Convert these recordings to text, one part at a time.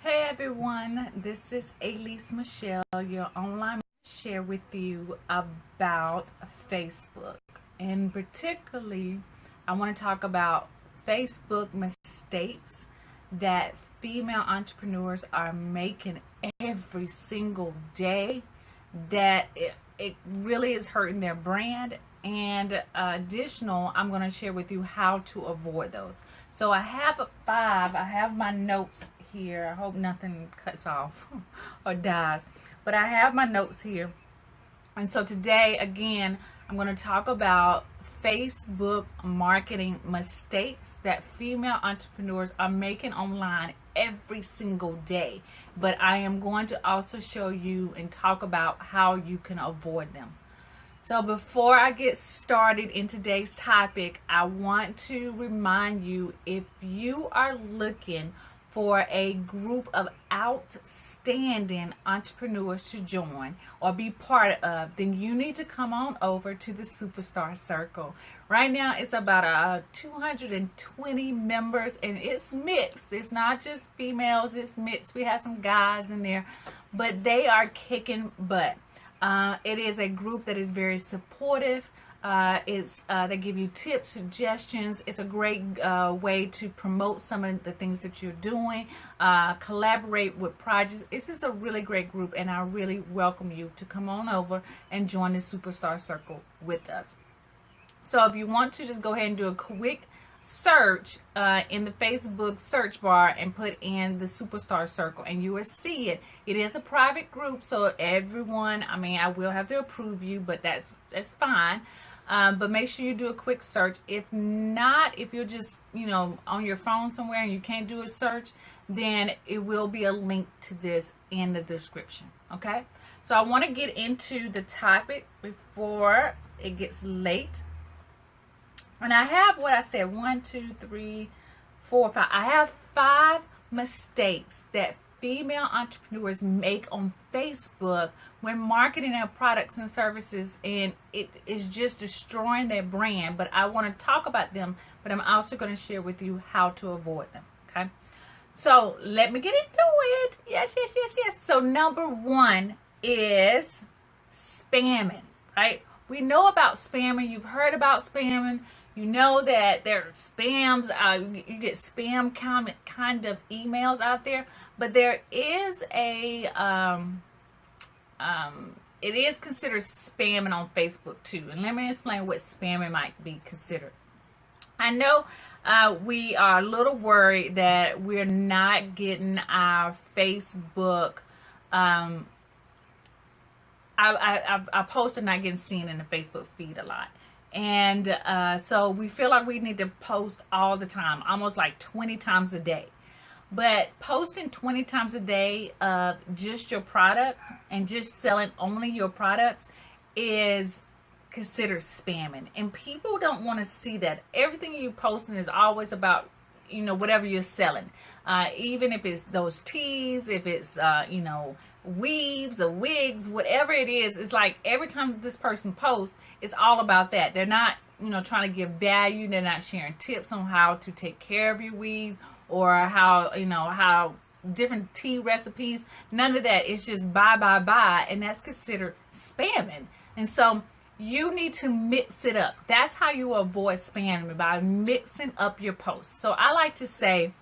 Hey everyone, this is AleaseMichelle, your online share with you about Facebook. And particularly, I want to talk about Facebook mistakes that female entrepreneurs are making every single day that it really is hurting their brand. And additional, I'm going to share with you how to avoid those. So I have I have my notes here. I hope nothing cuts off or dies. But I have my notes here. And so today, again, I'm going to talk about Facebook marketing mistakes that female entrepreneurs are making online every single day. But I am going to also show you and talk about how you can avoid them. So before I get started in today's topic, I want to remind you, if you are looking for a group of outstanding entrepreneurs to join or be part of, then you need to come on over to the Superstar Circle. Right now it's about 220 members, and it's mixed. It's not just females, it's mixed. We have some guys in there, but they are kicking butt. It is a group that is very supportive. They give you tips, suggestions. It's a great way to promote some of the things that you're doing, collaborate with projects. It's just a really great group, and I really welcome you to come on over and join the Superstar Circle with us. So if you want to, just go ahead and do a quick search in the Facebook search bar and put in the Superstar Circle, and you will see it. It is a private group, so everyone, I will have to approve you, but that's fine. But make sure you do a quick search. If not, if you're just on your phone somewhere and you can't do a search, then it will be a link to this in the description. Okay, so I want to get into the topic before it gets late. And I have what I said, 1, 2, 3, 4, 5. I have 5 mistakes that female entrepreneurs make on Facebook when marketing their products and services, and it is just destroying their brand. But I want to talk about them, but I'm also going to share with you how to avoid them. Okay, so let me get into it. Yes. So number 1 is spamming, right? We know about spamming. You've heard about spamming. You know that there are spams. You get spam kind of emails out there, but there is a it is considered spamming on Facebook too. And let me explain what spamming might be considered. I know we are a little worried that we're not getting our Facebook. I post and not getting seen in the Facebook feed a lot. And so we feel like we need to post all the time, almost like 20 times a day. But posting 20 times a day of just your products and just selling only your products is considered spamming. And people don't want to see that. Everything you posting is always about, whatever you're selling. Even if it's those teas, if it's, weaves or wigs, whatever it is, it's like every time this person posts, it's all about that. They're not, trying to give value. They're not sharing tips on how to take care of your weave or how different tea recipes. None of that. It's just buy, and that's considered spamming. And so you need to mix it up. That's how you avoid spamming, by mixing up your posts. So I like to say,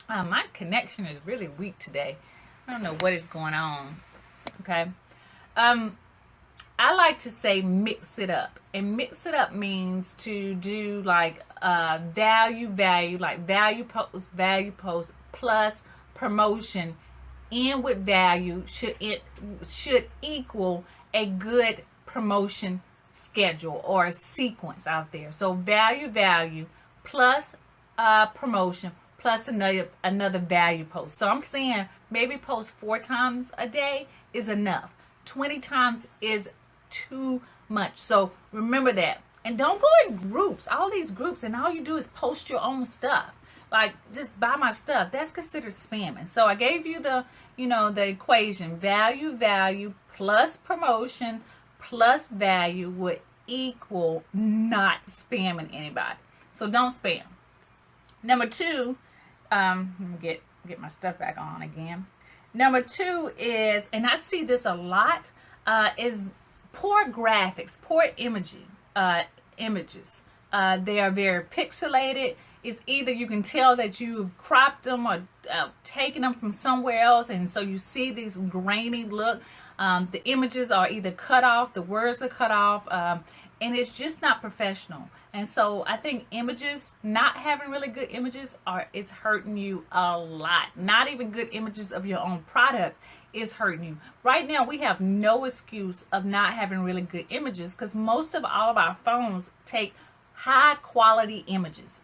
my connection is really weak today. I don't know what is going on. Okay. I like to say mix it up. And mix it up means to do like value, like value post plus promotion in with value should equal a good promotion schedule or a sequence out there. So value plus promotion plus another value post. So I'm saying maybe post 4 times a day is enough. 20 times is too much. So remember that. And don't go in groups, all these groups, and all you do is post your own stuff. Like, just buy my stuff. That's considered spamming. So I gave you the equation. Value plus promotion plus value would equal not spamming anybody. So don't spam. Number 2, let me get get my stuff back on again. Number two is, and I see this a lot, is poor graphics, poor images. They are very pixelated. It's either you can tell that you've cropped them or taken them from somewhere else, and so you see this grainy look. The images are either cut off, the words are cut off, and it's just not professional. And so I think images, not having really good images is hurting you a lot. Not even good images of your own product is hurting you. Right now we have no excuse of not having really good images, because most of all of our phones take high quality images.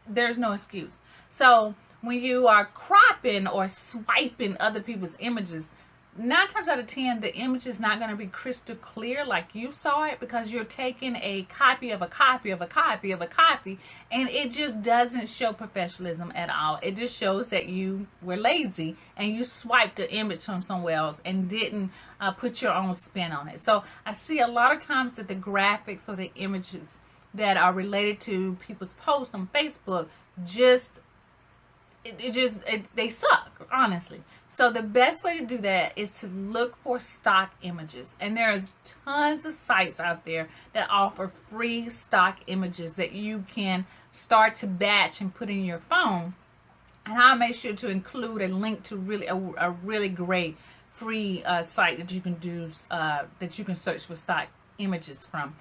There's no excuse. So when you are cropping or swiping other people's images, 9 times out of 10, the image is not going to be crystal clear like you saw it, because you're taking a copy of a copy of a copy of a copy, and it just doesn't show professionalism at all. It just shows that you were lazy and you swiped the image from somewhere else and didn't put your own spin on it. So I see a lot of times that the graphics or the images that are related to people's posts on Facebook they suck, honestly. So the best way to do that is to look for stock images, and there are tons of sites out there that offer free stock images that you can start to batch and put in your phone. And I'll make sure to include a link to a really great free site that you can do that you can search for stock images from.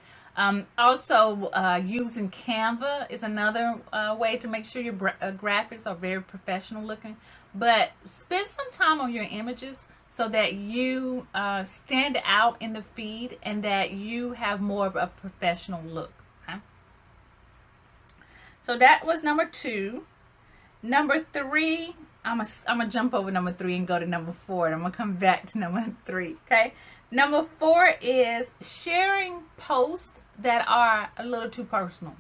Also, using Canva is another way to make sure your graphics are very professional looking. But spend some time on your images so that you stand out in the feed and that you have more of a professional look. Okay? So that was number 2. Number 3, I'm gonna jump over number 3 and go to number 4, and I'm gonna come back to number 3. Okay. Number 4 is sharing posts that are a little too personal.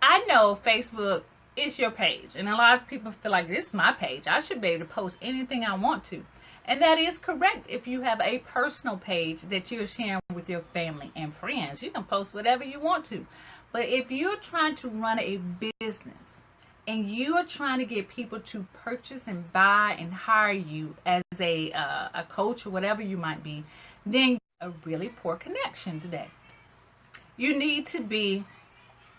I know Facebook is your page, and a lot of people feel like, this is my page, I should be able to post anything I want to. And that is correct. If you have a personal page that you're sharing with your family and friends, you can post whatever you want to. But if you're trying to run a business and you are trying to get people to purchase and buy and hire you as a coach or whatever you might be, then a really poor connection today. You need to be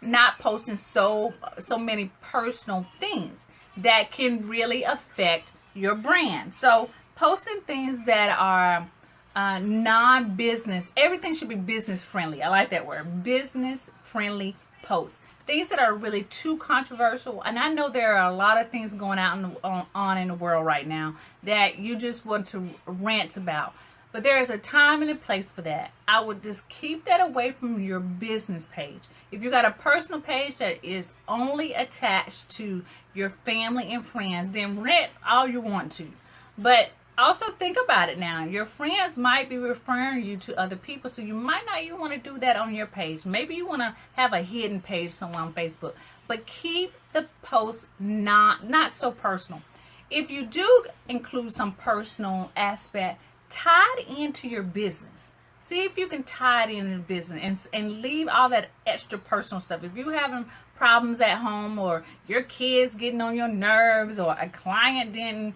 not posting so many personal things that can really affect your brand. So posting things that are non-business, everything should be business friendly. I like that word, business friendly posts. Things that are really too controversial, and I know there are a lot of things going on in the world right now that you just want to rant about. But there is a time and a place for that. I would just keep that away from your business page. If you got a personal page that is only attached to your family and friends, then rant all you want to. But also think about it now. Your friends might be referring you to other people, so you might not even want to do that on your page. Maybe you want to have a hidden page somewhere on Facebook. But keep the posts not so personal. If you do include some personal aspect, tie it into your business. See if you can tie it into business and leave all that extra personal stuff. If you're having problems at home, or your kids getting on your nerves, or a client didn't,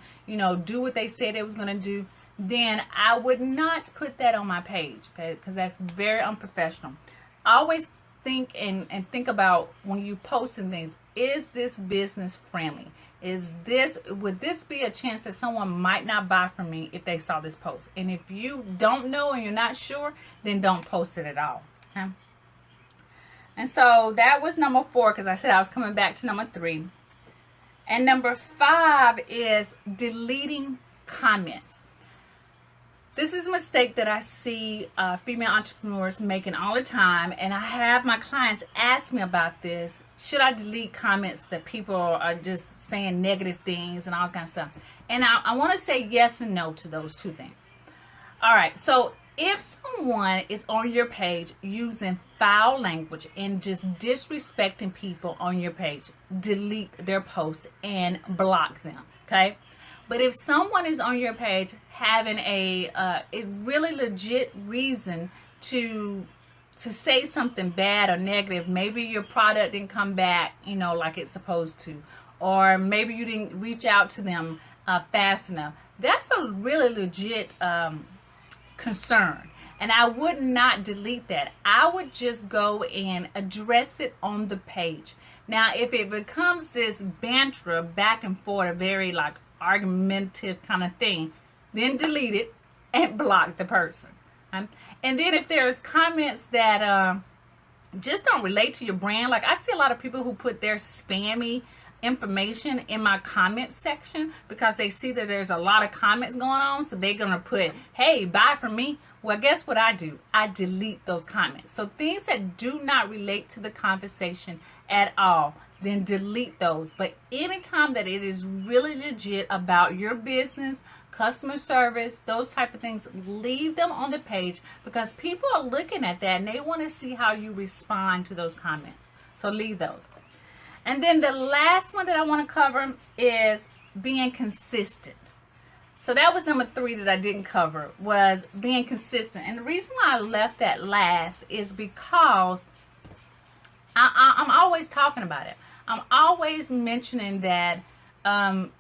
do what they said it was going to do, then I would not put that on my page, okay? Because that's very unprofessional. Always think and think about when you posting things, is this business friendly? Would this be a chance that someone might not buy from me if they saw this post? And if you don't know and you're not sure, then don't post it at all. Okay? And so that was number 4, because I said I was coming back to number 3. And number 5 is deleting comments. This is a mistake that I see female entrepreneurs making all the time, and I have my clients ask me about this. Should I delete comments that people are just saying negative things and all this kind of stuff? And I want to say yes and no to those 2 things. All right, so if someone is on your page using foul language and just disrespecting people on your page, delete their post and block them, okay? But if someone is on your page having a really legit reason to say something bad or negative. Maybe your product didn't come back, like it's supposed to, or maybe you didn't reach out to them fast enough. That's a really legit concern. And I would not delete that. I would just go and address it on the page. Now, if it becomes this banter back and forth, a very like argumentative kind of thing, then delete it and block the person. And then if there's comments that just don't relate to your brand, like I see a lot of people who put their spammy information in my comment section because they see that there's a lot of comments going on, so they're gonna put, hey, buy from me. Well, guess what I do? I delete those comments. So things that do not relate to the conversation at all, then delete those. But anytime that it is really legit about your business, customer service, those type of things, leave them on the page because people are looking at that and they want to see how you respond to those comments. So leave those. And then the last one that I want to cover is being consistent. So that was number 3 that I didn't cover, was being consistent. And the reason why I left that last is because I'm always talking about it. I'm always mentioning that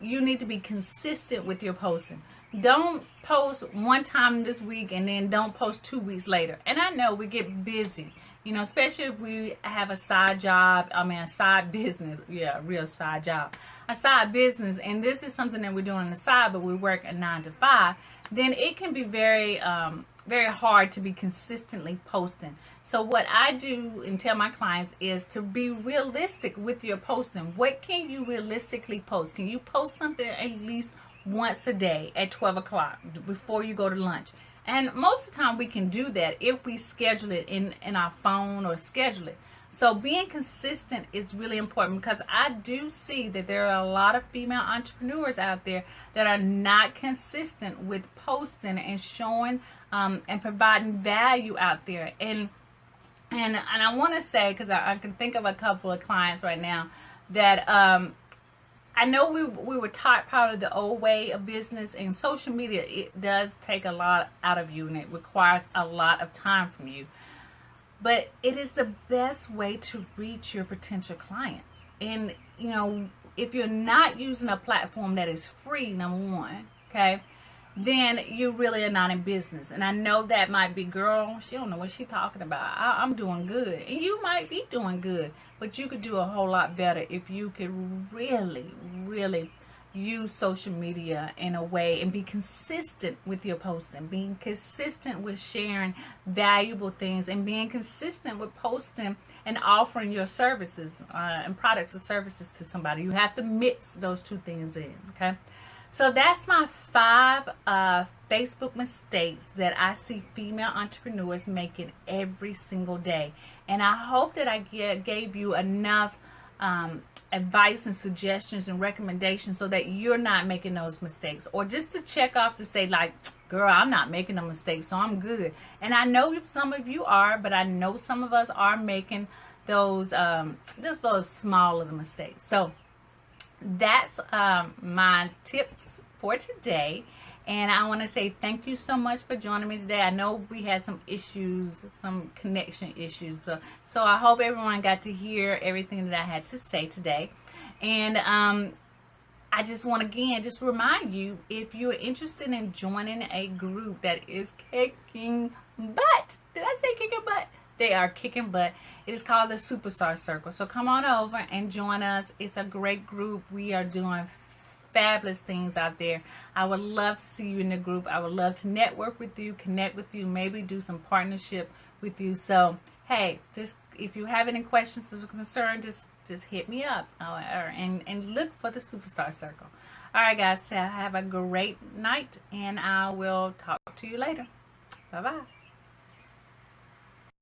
you need to be consistent with your posting. Don't post one time this week and then don't post 2 weeks later. And I know we get busy, especially if we have a side job, a side business. Yeah, a real side job. A side business, and this is something that we're doing on the side, but we work a 9 to 5, then it can be very hard to be consistently posting. So what I do and tell my clients is to be realistic with your posting. What can you realistically post? Can you post something at least once a day at 12 o'clock before you go to lunch? And most of the time we can do that if we schedule it in our phone or schedule it. So being consistent is really important because I do see that there are a lot of female entrepreneurs out there that are not consistent with posting and showing and providing value out there. And I want to say, because I can think of a couple of clients right now that I know we were taught probably the old way of business, and social media, it does take a lot out of you and it requires a lot of time from you. But it is the best way to reach your potential clients. And, if you're not using a platform that is free, number one, okay, then you really are not in business. And I know that might be, girl, she don't know what she's talking about. I'm doing good. And you might be doing good, but you could do a whole lot better if you could really, really use social media in a way and be consistent with your posting, being consistent with sharing valuable things, and being consistent with posting and offering your services and products and services to somebody. You have to mix those 2 things in, okay? So that's my 5 Facebook mistakes that I see female entrepreneurs making every single day. And I hope that I gave you enough advice and suggestions and recommendations so that you're not making those mistakes, or just to check off to say, like, girl, I'm not making a mistake, so I'm good. And I know some of you are, but I know some of us are making those small little mistakes. So that's my tips for today. And I want to say thank you so much for joining me today. I know we had some issues, some connection issues. So I hope everyone got to hear everything that I had to say today. And I just want to, again, just remind you, if you're interested in joining a group that is kicking butt. Did I say kicking butt? They are kicking butt. It is called the Superstar Circle. So come on over and join us. It's a great group. We are doing fabulous things out there. I would love to see you in the group. I would love to network with you, connect with you, maybe do some partnership with you. So hey, just if you have any questions or concerns, just hit me up and look for the Superstar Circle. All right, guys, so have a great night, and I will talk to you later. Bye bye.